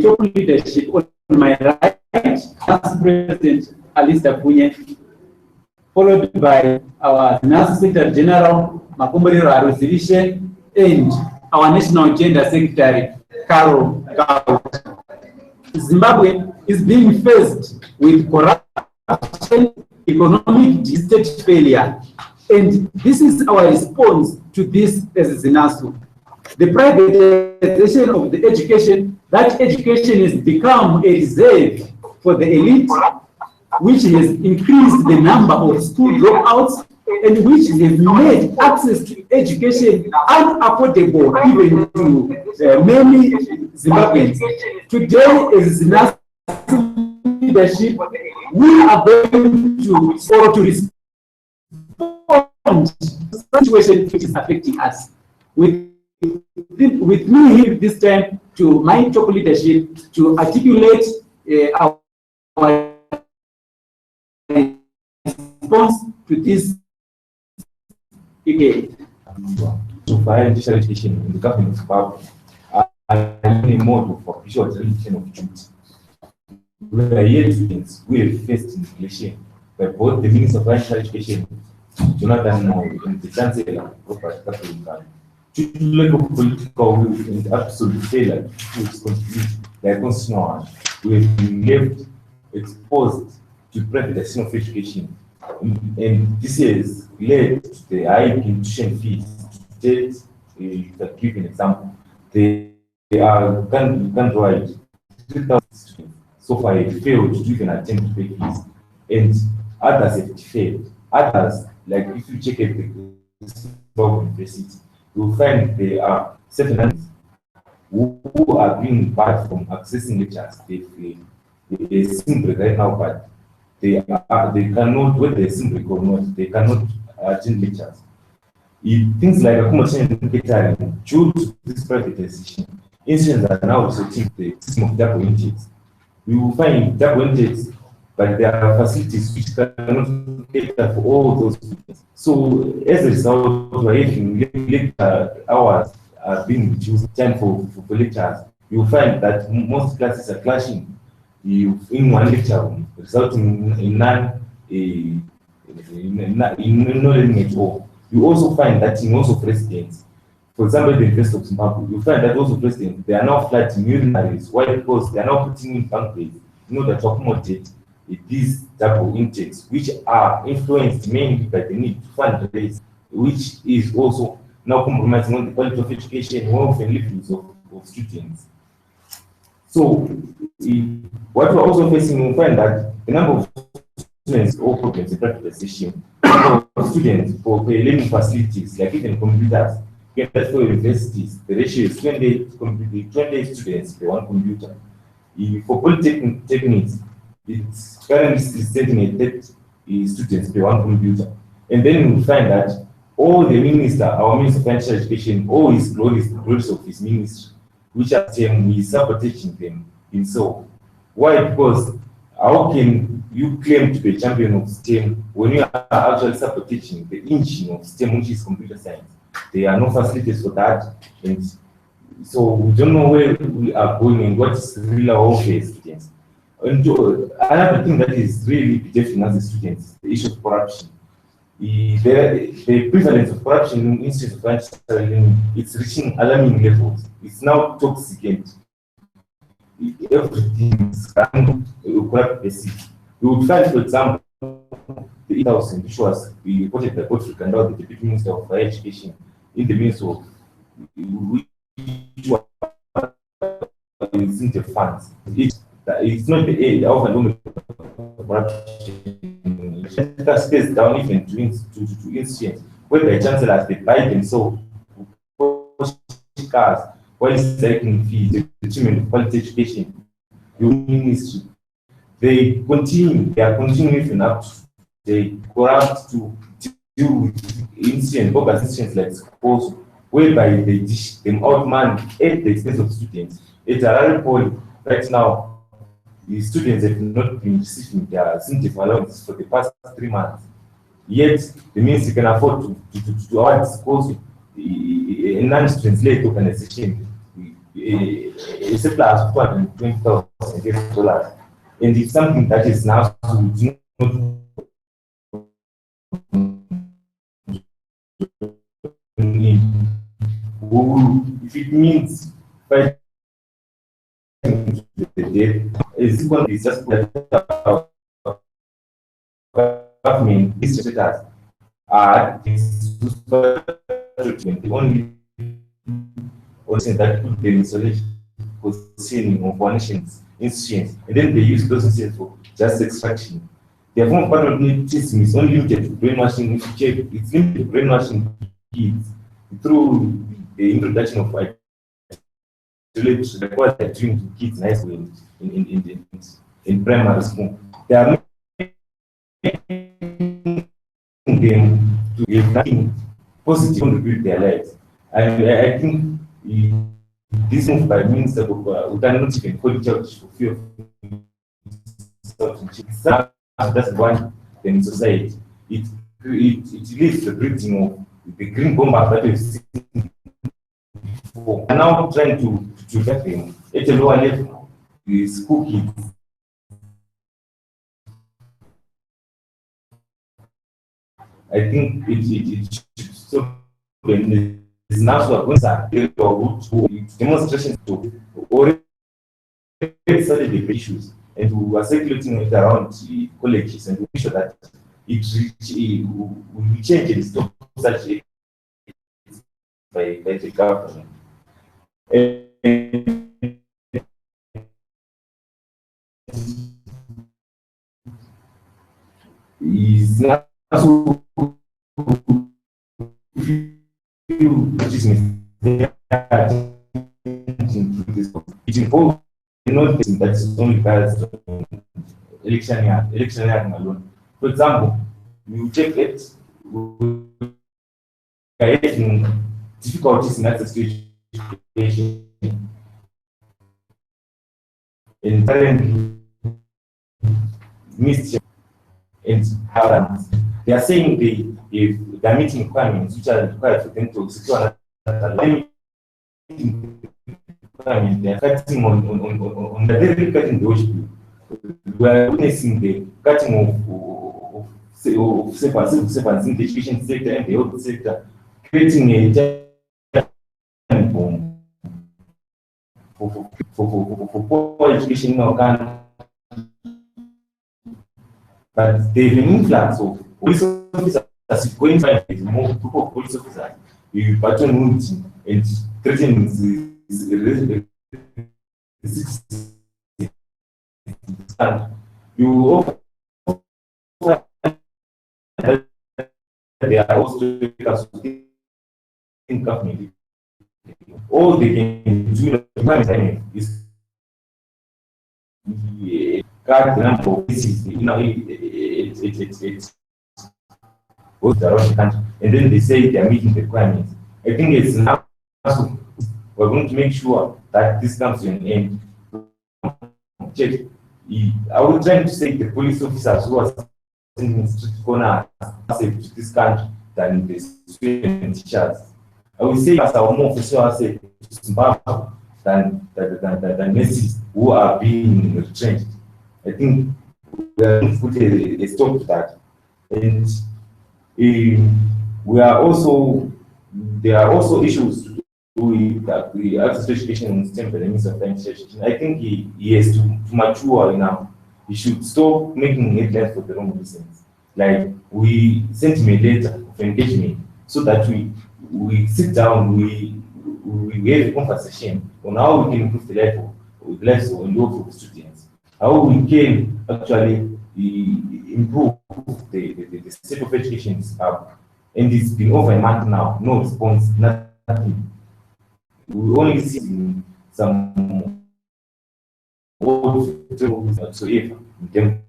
top leadership. On my right, Council President Alista Punye, followed by our ZINASU Secretary General Makumburiro Aruzirishe, and our National Gender Secretary Carol Gao. Zimbabwe is being faced with corruption, economic state failure, and this is our response to this as ZINASU. The privatization of the education, that education has become a reserve for the elite, which has increased the number of school dropouts and which has made access to education unaffordable even to many Zimbabweans. Today, as ZINASU leadership, we are going to respond to the situation which is affecting us. With me here this time to my top leadership to articulate our response to this again. So higher initial education in the government of Zimbabwe are in a mode of official education of duty. We are here students who have faced inflation by both the Minister of Higher Education, Jonathan Moore, and the Chancellor, Robert Kafka. Due to lack of political will and absolute failure to contribute their constitutional, we have been left exposed to privatization of education. And this has led to the high tuition fees. To give an example, they are countrywide 3,000 students so far have failed to even attempt to pay fees, and others have failed. Others, like if you check at the university, you will find there are certain who are being barred from accessing lectures. They simply right now, but they cannot, whether they simply or not, they cannot attend lectures. Things like accommodation and catering, due to this privatization, institutions are now resorting to the system of double intakes. We will find double intakes, but there are facilities which cannot cater for all those students. So as a result, we're having lecture hours are being reduced, time for lectures. You will find that most classes are clashing in one lecture room, resulting in no learning at all. You also find that in most of residents, for example, the University of Zimbabwe, you find that also residents, they are now flooding urinaries. Why? Because they are now putting in bunk beds in order to accommodate these double intakes, which are influenced mainly by the need to fundraise, which is also now compromising on the quality of education, wealth, and livelihoods of students. So, what we're also facing, we find that the number of students all problems in privatization, students for learning facilities, like even computers, for universities, the ratio is 28 students per one computer. For polytechnics, it's currently sitting at 30 students per one computer. And then we find that all the minister, our Minister of Financial Education, all his glories of his ministry, which are STEM, he is sabotaging them himself. Why? Because how can you claim to be a champion of STEM when you are actually sabotaging the engine of STEM, which is computer science? There are no facilities for that, and so we don't know where we are going and what is really our welfare students. And another thing that is really deafening as students, the issue of corruption. The prevalence of corruption in institutions of financial learning, it's reaching alarming levels. It's now toxic and everything is corrupt basis. We would find, for example, the 8,000, which was reported by Godfrey Kandau, the Deputy Minister of Higher Education, in the midst of which was in the funds. It's not the overwhelming corruption. That stays down even to institutions where the chancellors they buy themselves cars while selecting fees, the achievement of quality education, the ministry. They are continuing even up to they corrupt to deal with incidents, bogus incidents like schools, whereby they dish them out money at the expense of students. It's a rally poll right now. The students have not been receiving their incentive allowances for the past 3 months. Yet, the ministry can afford to award schools a non-student-led organization a surplus of $220,000, and it's something that is now if it means fighting the death, it's going to be just that government distributors are only saying that put the positioning of one institutions, and then they use those institutions for just extraction. Their form of patriotism is only limited to brainwashing. It's limited to brainwashing kids through the introduction of what they're doing to kids in high school, in primary school. They are making them to give nothing positive to build their lives. And I think this move by Minister we cannot even call it out for fear of that's one in society. It leaves the breeding of the green bomber that we've seen before. And now trying to get them at a lower level, the school kids. I think it should stop when the ZINASU demonstrations to already started the issues, and we are circulating it around the colleges, and we make sure that we change and stop such a by the government. Is not it involves that is only based on election year alone. For example, you check it, we are having difficulties in access to education and currently mischief and harms. They are saying they are meeting requirements which are required for them to secure another they are cutting on the very cutting the issue. We are witnessing the cutting of servants in the education sector and the health sector, creating a bomb for poor education in our country. But the influx of police officers going by more group of police officers, you pattern wounds and threatening you also they are also in government. All they can do is cut the number of cases, it's goes around the country, and then they say they are meeting the requirements. I think it's now we're going to make sure that this comes to an end. Check. I would try to say the police officers who are in street corner safe to this country than the student teachers. I would say as our more officers say than nurses who are being retrenched. I think we are going to put a stop to that. And we are also there are also issues with the access to education and STEM by the Minister of Education. I think he has to mature enough. He should stop making headlines for the wrong reasons. Like we sent him a letter of engagement so that we sit down, we have a conversation on how we can improve the lives of the students, how we can actually improve the state of education in Zimbabwe. And it's been over a month now, no response, nothing. We only see some old whatsoever in them,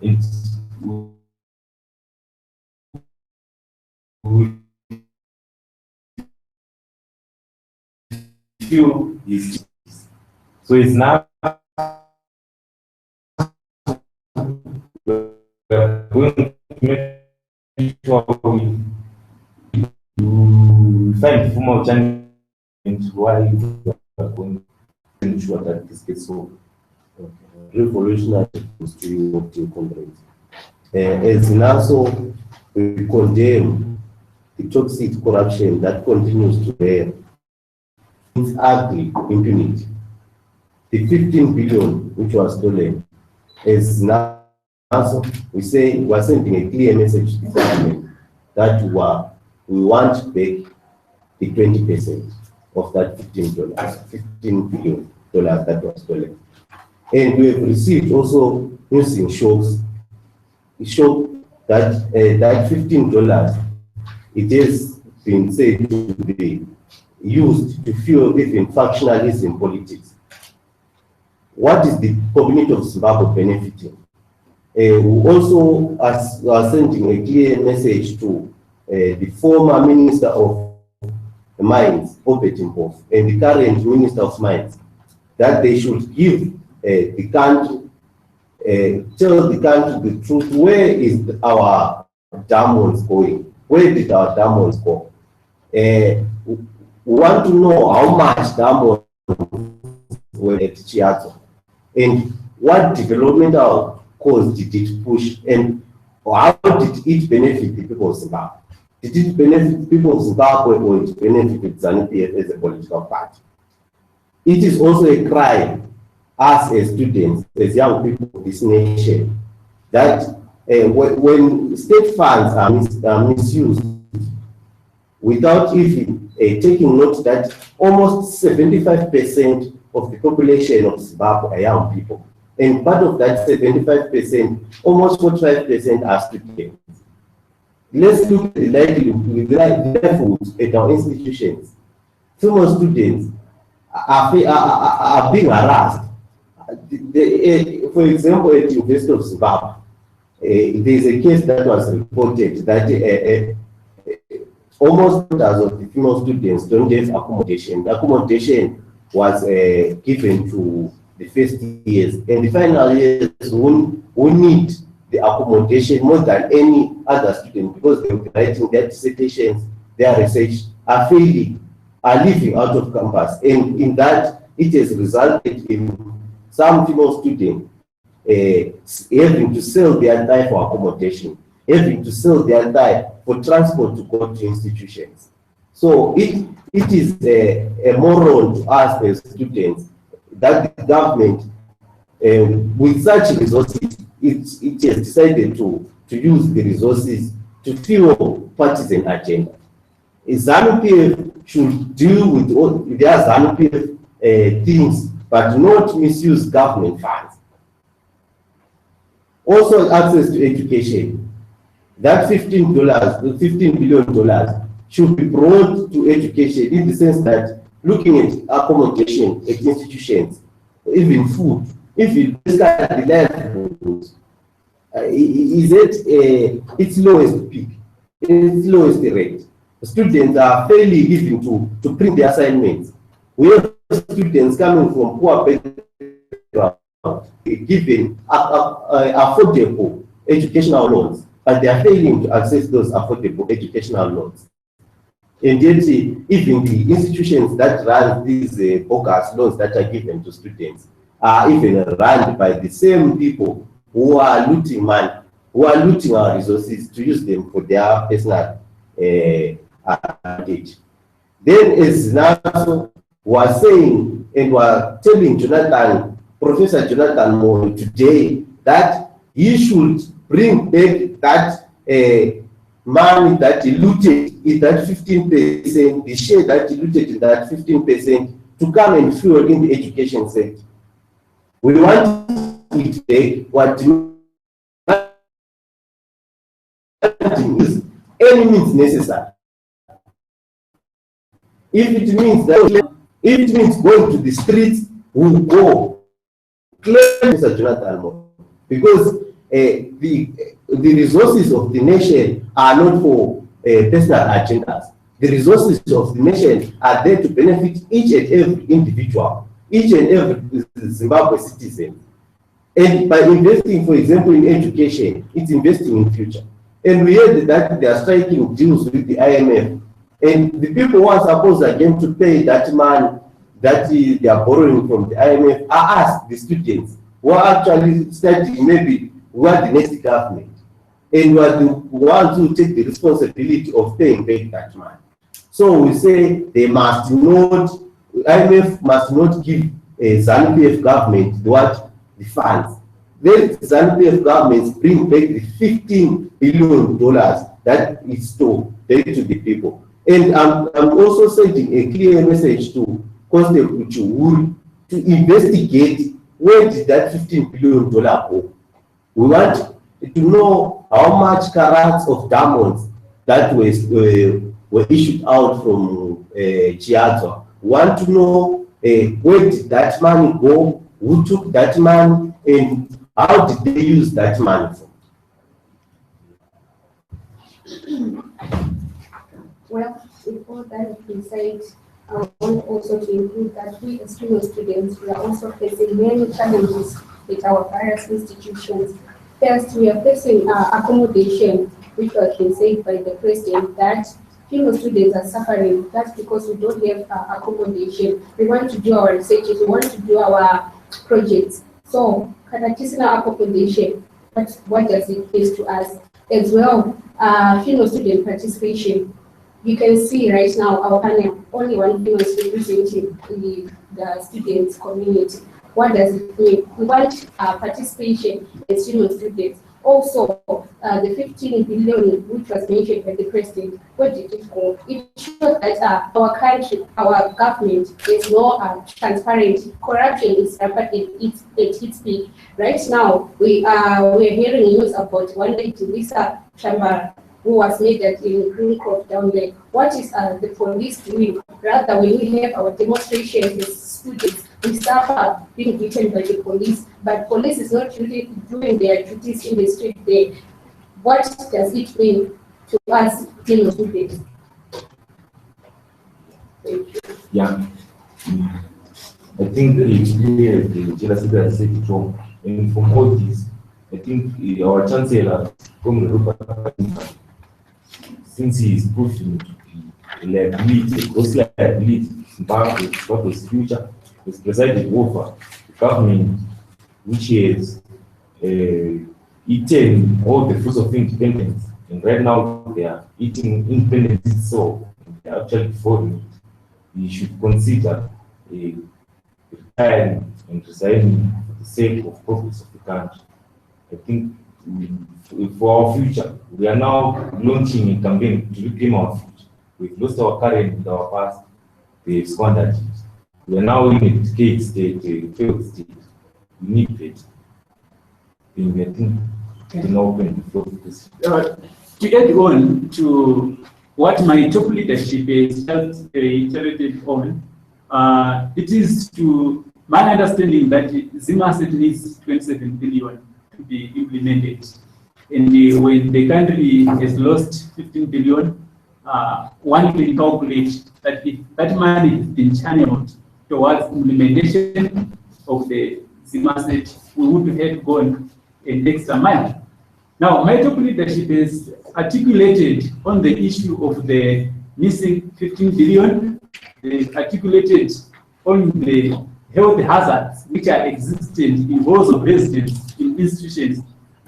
and we feel is so it's now going to make sure we find formal challenge why we are going ensure that this gets solved. Revolutionary history of the comrades. As ZINASU, we condemn the toxic corruption that continues to bear its ugly impunity. The 15 billion which was stolen, as ZINASU, we are sending a clear message to the government that we want back the 20% of that $15 billion that was stolen. And we have received also using shocks. It showed that that $15, it has been said to be used to fuel even factionalism politics. What is the community of Zimbabwe benefiting? We also are sending a clear message to the former Minister of Mines, Obetimov, and the current Minister of Mines, that they should give the country, tell the country the truth. Where is our diamonds going? Where did our diamonds go? We want to know how much diamonds were at Chiazo, and what developmental cause did it push, and how did it benefit the people of Zimbabwe? Did it benefit the people of Zimbabwe, or it benefited ZANU-PF as a political party? It is also a crime, us as students, as young people of this nation, that when state funds are misused without even taking note that almost 75% of the population of Zimbabwe are young people. And part of that 75%, almost 45% are students. Let's look at the livelihoods at our institutions. Female students are being harassed. For example, at the University of Zimbabwe, there is a case that was reported that almost dozens of the female students don't have accommodation. The accommodation was given to the first years, and the final years who need the accommodation more than any other student, because they were writing their dissertations, their research, are failing, are living out of campus. And in that, it has resulted in some female students having to sell their time for accommodation, having to sell their time for transport to go to institutions. So it is a moron to us as students that the government, with such resources, it has decided to use the resources to fuel partisan agenda. ZANU-PF should deal with all their ZANU-PF things, but not misuse government funds. Also, access to education. That $15 billion should be brought to education in the sense that looking at accommodation at institutions, even food, even the livelihoods, is at its lowest peak, its lowest rate. Students are failing even to print their assignments. We have students coming from poor background, given affordable educational loans, but they are failing to access those affordable educational loans. And yet, even the institutions that run these bogus loans that are given to students are even run by the same people who are looting money, who are looting our resources to use them for their personal advantage. Then, as ZINASU was saying and were telling Professor Jonathan Moore today, that he should bring back that money that he looted in that 15%, the share that he looted in that 15%, to come and fuel in the education sector. We want it back. What is any means necessary. If it means going to the streets, we'll go. Claim Mr. Jonathan Moore, because the resources of the nation are not for personal agendas. The resources of the nation are there to benefit each and every individual, each and every Zimbabwe citizen. And by investing, for example, in education, it's investing in future. And we heard that they are striking deals with the IMF. And the people who are supposed again to pay that money, that they are borrowing from the IMF are us, the students, who are actually studying, maybe who are the next government, and we are the ones who take the responsibility of paying back that money. So we say they must not, IMF must not give a ZANU-PF government the funds. Then ZANU-PF governments bring back the $15 billion that is stored back to the people. And I'm also sending a clear message to Constable Kuchu to investigate where did that $15 billion go. We want to know how much carats of diamonds that were issued out from Chiazo. We want to know where did that money go, who took that money, and how did they use that money for? Well, with all that has been said, I want also to include that we as female students, we are also facing many challenges with our various institutions. First, we are facing accommodation, which has been said by the president that female students are suffering. That's because we don't have accommodation. We want to do our researches, we want to do our projects. So, Kanatisana accommodation, what does it mean to us? As well, female student participation. You can see right now our panel, only one female is representing the students' community. What does it mean? We want participation as female students. Also, the 15 billion which was mentioned by the president, where did it go? It shows that our country, our government is not transparent. Corruption is at its peak. Right now, we are hearing news about one lady, Lisa Chambara, who was murdered in Greencroft down there. What is the police doing? Rather, when we have our demonstrations as students, we suffer being beaten by the police, but police is not really doing their duties in the street there. What does it mean to us, female students? Thank you. Yeah. I think it's clear the genocide has said it wrong. And from all this, I think our chancellor, since he is proving to be liability, gross liability, what was future, has presided over the government which has eaten all the fruits of independence, and right now they are eating independence, so they are actually foreign it. We should consider retiring and resigning for the sake of progress of the country. I think for our future, we are now launching a campaign to reclaim our future. We've lost our current with our past, we've squandered it. We are now in a decayed state, a failed state. We need it. And I think we can open the floor to this. To add on to what my top leadership is just iterated on, it is to my understanding that ZINASU needs 27 billion to be implemented. And when the country has lost 15 billion, one can calculate that if that money has been channeled towards implementation of the ZINASU, we would have gone an extra mile. Now, my top leadership is articulated on the issue of the missing 15 billion. They've articulated on the health hazards which are existent in halls of residence in institutions.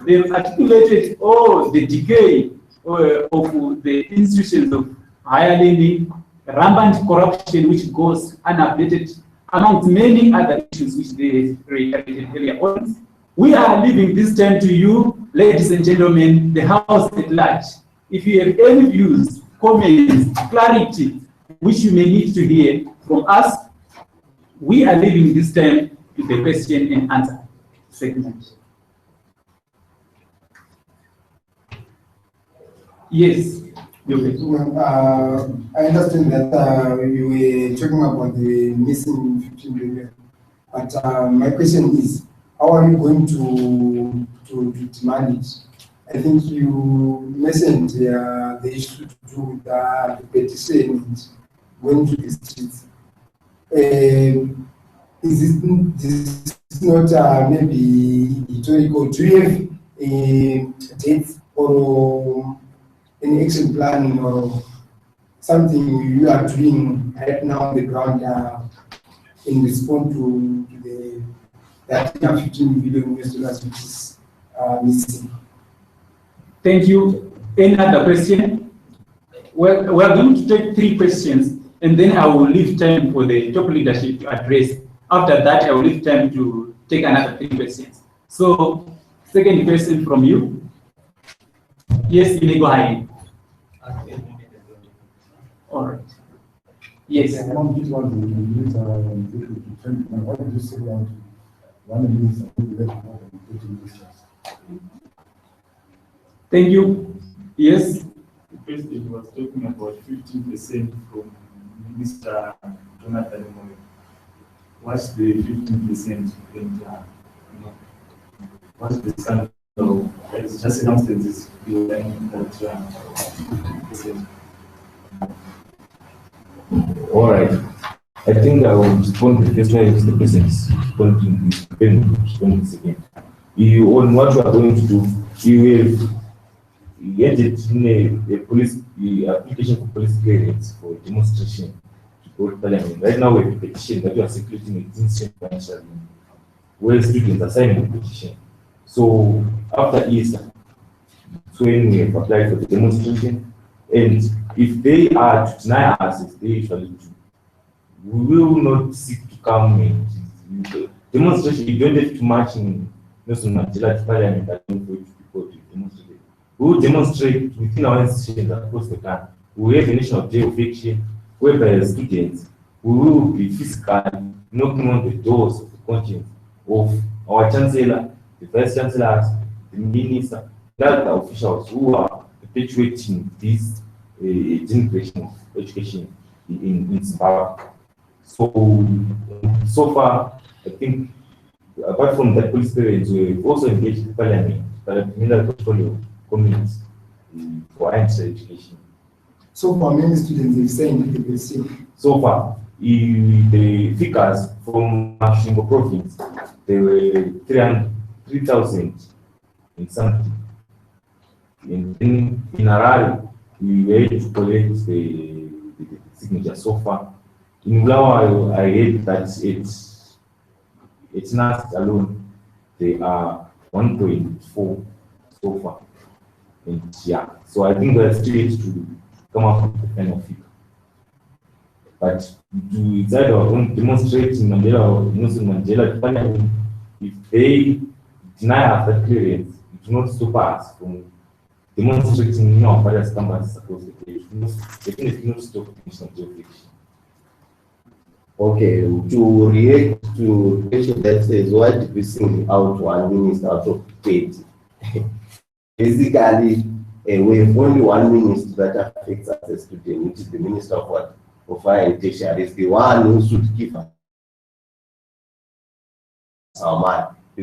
They've articulated all the decay of the institutions of higher learning, rampant corruption which goes unupdated, amongst many other issues which they reiterated earlier on. We are leaving this time to you, ladies and gentlemen, the House at large. If you have any views, comments, clarity, which you may need to hear from us, we are leaving this time to the question and answer segment. Yes. I understand that you were talking about the missing 15 billion, but my question is, how are you going to demand it? I think you mentioned the issue to do with the petition going to the streets. Is this not maybe historical? Do you have a date or an action plan or something you are doing right now on the ground in response to that 15 billion US dollars which is missing. Thank you. Any other question? Well, we're going to take 3 questions, and then I will leave time for the top leadership to address. After that, I will leave time to take another 3 questions. So, second question from you. Yes, you may go ahead. All right. Yes. Among these ones, we use what did you say about 1 minute and let more than 30 questions? Thank you. Yes. The president was talking about 15% from Mr. Jonathan Moyo. What's the 15% and what's the standard? It's just circumstances behind that percent. All right. I think I will respond to the first one if the president is responding to the second. On what you are going to do, you will get it in a police application for police clearance for demonstration to go to parliament. Right now, we have a petition that you are circulating against financial where students are signing the petition. So after Easter, so when we have applied for the demonstration, and if they are to deny us, if they usually do, we will not seek to come and demonstration. You don't have to march in Nelson Mandela to parliament and for people to demonstrate. We will demonstrate within our institutions across the country. We will have a national day of action whereby as students we will be physically knocking on the doors of the conscience of our chancellor, the vice chancellors, the minister, the other officials who are perpetuating this generation of education in Zimbabwe. So far, I think, apart from that police clearance, we've also engaged the parliament, parliamentary portfolio committees for higher education. So for many students, they've signed the petition. So far, the figures from Mashingo province, they were 3,000 and something. And in Harare, we were able to collect the signature so far. In Ulawa, I heard that it's not alone. They are 1.4 so far. And yeah, so I think we're still able to come up with the final figure. But to decide our own demonstrate in Mandela or Nelson Mandela parliament, if they deny us that clearance, it will not stop us from demonstrating in our various campuses across the country. It will definitely not stop the national jurisdiction. Okay, to react to the question that says, why did we sing out 1 minister out of 20? Basically, we have only 1 minister that affects us as students, which is the Minister of what? Of Higher and Tertiary. It's the one who should give us our money. To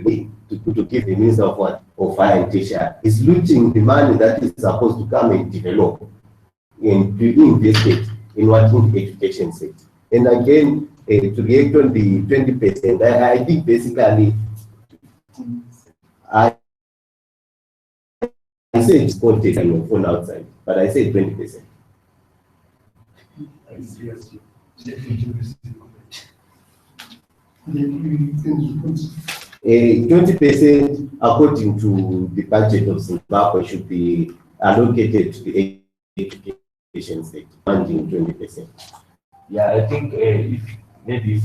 give the Minister of what? Of Higher and Tertiary. It's looting the money that is supposed to come and develop and to invest it in what in the education sector. And again, to react on the 20%, I think basically, I say it's called taking your phone outside, but I say 20%. 20%, according to the budget of Zimbabwe, should be allocated to the education sector, funding 20%. Yeah, I think if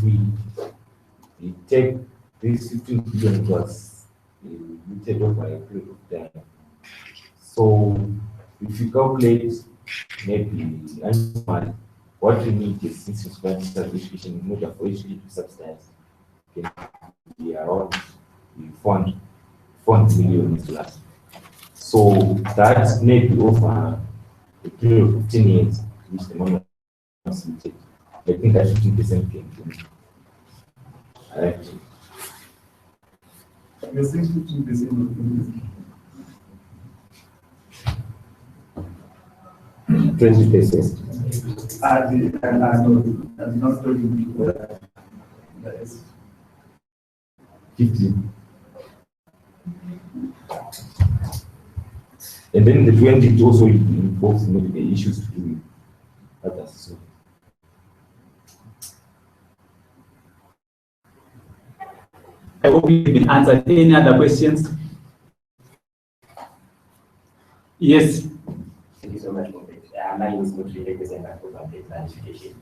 we take this 15 billion plus limited over a period of time. So if you calculate maybe annually, what we need is institutional education in order for education to subsidize can be around 400 million plus. So that may be over a period of 10 years, which the money must be taken. I think that 15% can. You're saying 15% of 20%. I'm not talking about that. 15. And then the 20 also involves medical issues to do with others. So I hope you've been answered. Any other questions? Yes. Thank you so much, Prophet. My name is Mutri, representative of the planification.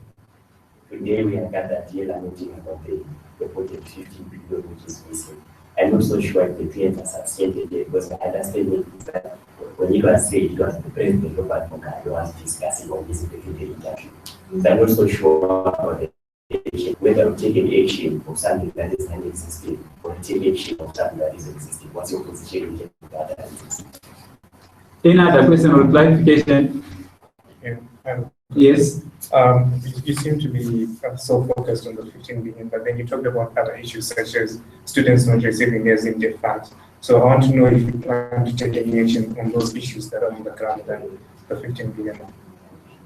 Today we have got that year meeting about the project 15 billion which is missing. I'm not so sure if the claims are substantiated because my understanding is that when it was said it was the president of Advocacy who was discussing on this particular interview. So I'm not so sure about the action, whether we take an action of something that is non-existing or take action of something that is existing. What's your position in that? Any other question or clarification? Yeah. Yes. You seem to be so focused on the 15 billion, but then you talked about other issues such as students not receiving their ZINASU funds. So I want to know if you plan to take any action on those issues that are on the ground than the 15 billion.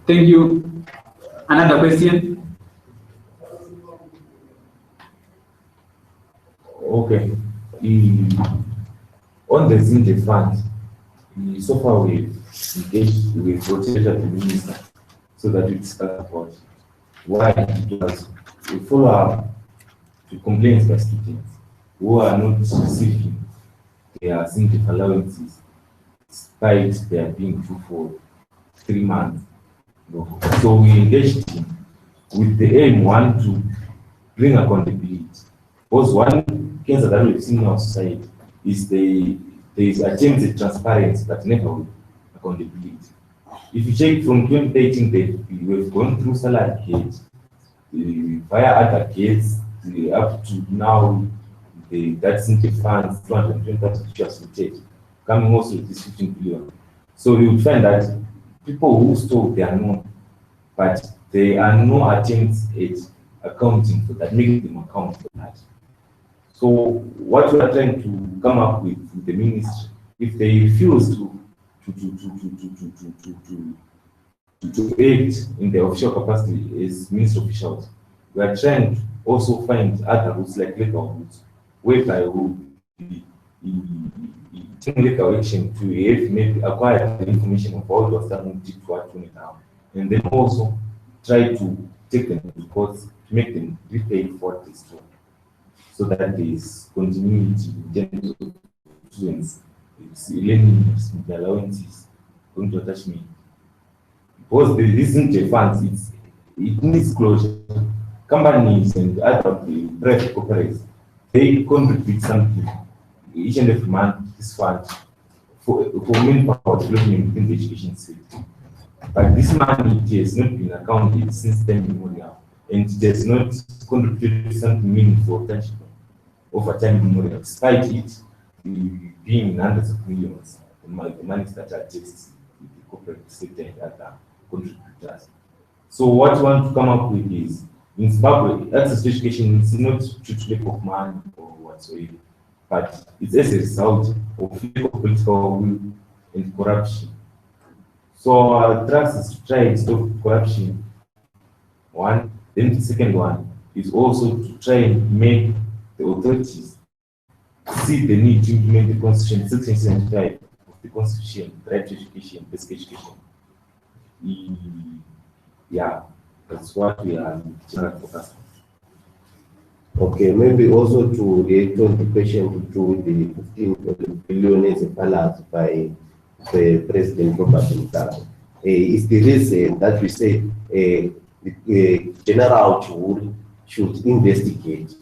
Thank you. Another question? Okay. On the ZINASU fund, so far we've engaged with rotated the minister so that we discuss about why it was. We follow up to complaints by students who are not receiving their ZINASU allowances despite their being due for 3 months. So we engaged him with the aim, one, to bring accountability. Because one cancer that we've seen in our society is there is attempted transparency but never accountability. If you check from 2018, we have gone through salary gates, via other gates, up to now, that ZINASU funds, 220,000 which was rotated, coming also with this 15 billion. So you will find that people who stole, they are known, but there are no attempts at accounting for that, making them account for that. So what we are trying to come up with the ministry, if they refuse to act in their official capacity as ministry officials, we are trying to also find other routes like legal routes, whereby we will take legal action to have maybe acquire the information of all the standing to what we now, and then also try to take them to court to make them repay for this too, so that there is continuity in terms of students learning the allowances going to attach me. Because the ZINASU funds, it needs closure. Companies and other private corporates, they contribute something each and every month this fund for manpower development within the education sector. But this money has not been accounted since time immemorial, and it has not contributed something meaningful tangible over time immemorial, despite it being in hundreds of millions, the money that are just the corporate sector and other contributors. So what we want to come up with is, in Zimbabwe, access to education is not due to lack of money or whatsoever, but it's as a result of lack of political will and corruption. So our thrust is to try and stop corruption, one. Then the second one is also to try and make the authorities see the need to implement the Constitution, Section 75 of the Constitution, right to education, basic education. Yeah, that's what we are generally focused on. Okay, maybe also to return the question to do the 15 billion as a balance by the President Robert Mugabe. Is the reason that we say the general should investigate,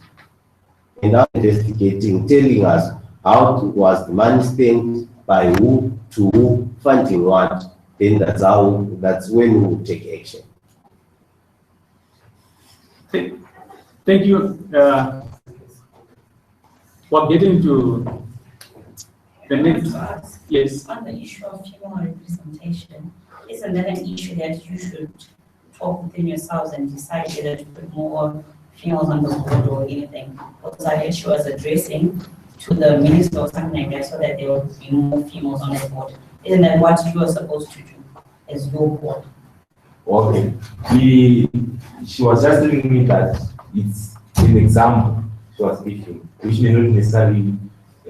and now investigating, telling us how was the money spent, by who, to who, funding what, then that's when we will take action. Thank you. We're getting to the next. Yes. On the issue of female representation, isn't that an issue that you should talk within yourselves and decide whether to put more females on the board or anything? Because I guess she was addressing to the minister or something like that, so that there would be more females on the board. Isn't that what you are supposed to do as your board? Okay. She was just telling me that it's an example she was giving, which may not necessarily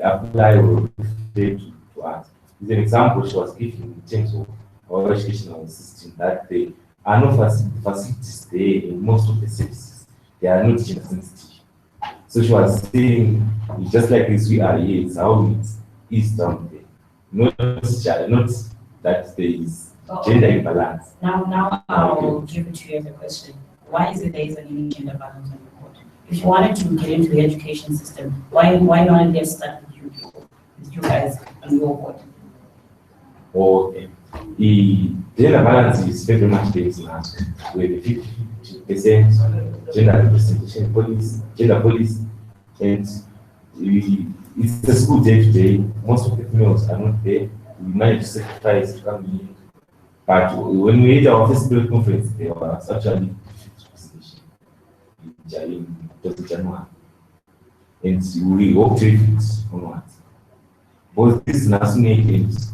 apply or refer to us. It's an example she was giving in terms of our educational system, that there are no facilities there in most of the services. They are not gender sensitive. So she was saying, it's just like this, we are here, it's how it is down there. Not that there is gender imbalance. Now I'll give it to you as a question. Why is it there isn't any gender balance on the board? If you wanted to get into the education system, why not get stuck with you guys on your board? Okay. The gender balance is very much based on with 50% gender representation police, gender police, and it's a school day to day. Most of the females are not there. We manage to sacrifice to come in. But when we had our first build conference, there was actually 50% in January. And we hope to it onwards. Both this national games,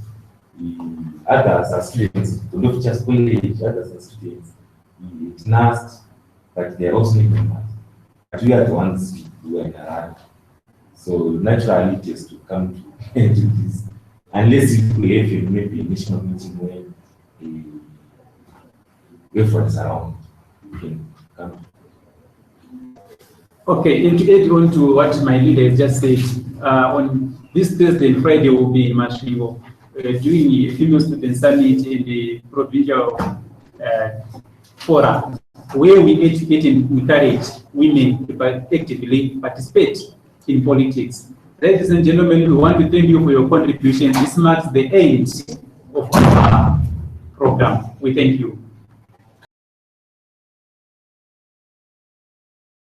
others are students, not just college, others are students. It's NAST, but they are also members. But we are the ones who are in a run. So naturally, just to come to do this, unless if we have maybe a national meeting when the reference around, we can come. Okay, and to add on to what my leader just said, on this Thursday and Friday will be in Mashingo, doing a female student summit in the provincial fora, where we educate and encourage women to actively participate in politics. Ladies and gentlemen, we want to thank you for your contribution. This marks the end of our program. We thank you.